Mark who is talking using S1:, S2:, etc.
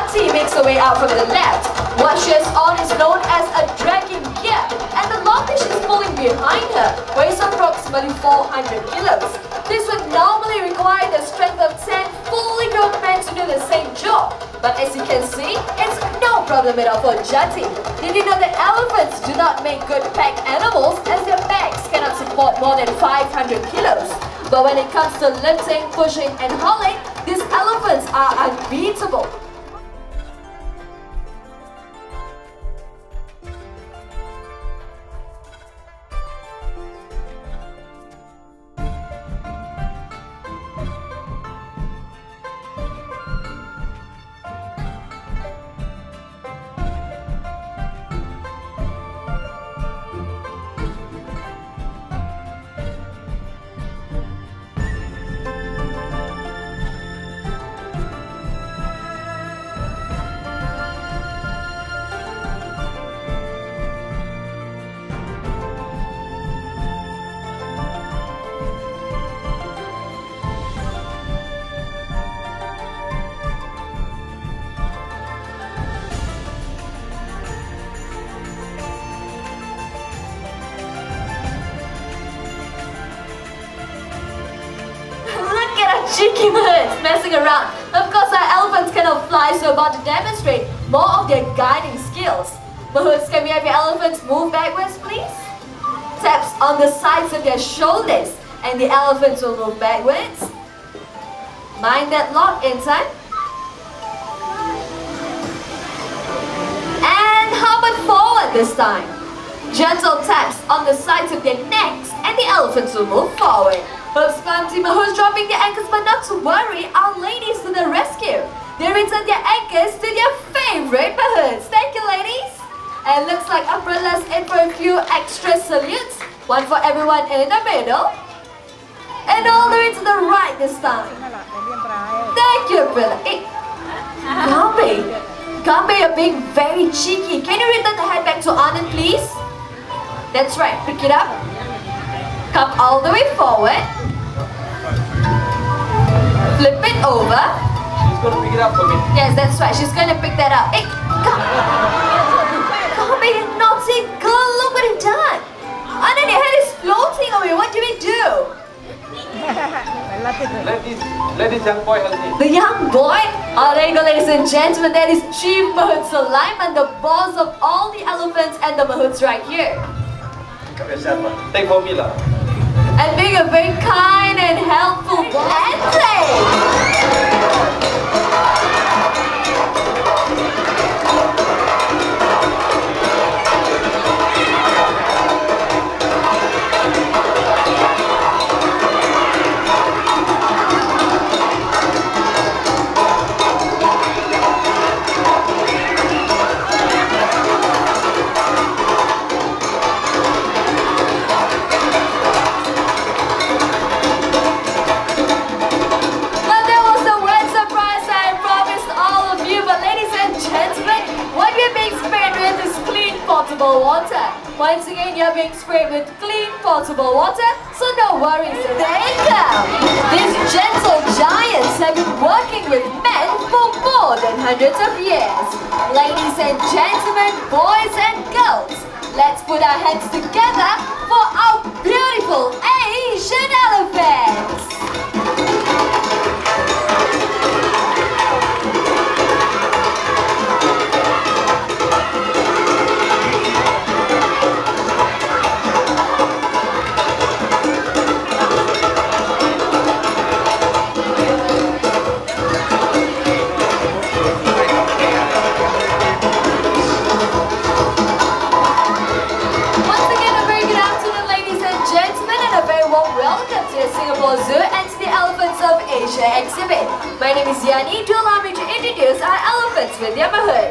S1: Jati makes her way out from the left. What she has on is known as a dragging gear, and the log that she's pulling behind her weighs approximately 400 kilos. This would normally require the strength of 10 fully grown men to do the same job. But as you can see, it's no problem at all for Jati. Did you know that elephants do not make good pack animals as their backs cannot support more than 500 kilos? But when it comes to lifting, pushing and hauling, these elephants are unbeatable. Cheeky birds messing around. Of course, our elephants cannot fly, so about to demonstrate more of their guiding skills. Mahouts, can we have your elephants move backwards, please? Taps on the sides of their shoulders, and the elephants will move backwards. Mind that lock in time. And how about forward this time? Gentle taps on the sides of their necks, and the elephants will move forward. Hoops clumsy Mahouts dropping their anchors, but not to worry, our ladies to the rescue. They return their anchors to their favorite Mahouts. Thank you, ladies. And looks like Umbrellas in for a few extra salutes. One for everyone in the middle. And all the way to the right this time. Thank you, Umbrella. Hey, Gambe, you're being very cheeky. Can you return the head back to Anand, please? That's right, pick it up. Come all the way forward. Flip it over.
S2: She's going to pick it up for me.
S1: Yes, that's right. She's going to pick that up. Hey, come. Come, you naughty girl. Look what you've done. Anand, your head is floating away. What do we do?
S2: Let this young boy help me.
S1: The young boy? Oh, there you go, ladies and gentlemen. That is Chief Mahout Sulaiman, the boss of all the elephants and the Mahouts right here.
S2: Take for me lah.
S1: And being a very kind and helpful boss. Water. Once again, you're being sprayed with clean potable water, so no worries. There you go. These gentle giants have been working with men for more than hundreds of years. Ladies and gentlemen, boys and girls, let's put our hands together for our beautiful Asian elephants. Exhibit. My name is Yani. Do allow me to introduce our elephants with their Mahouts.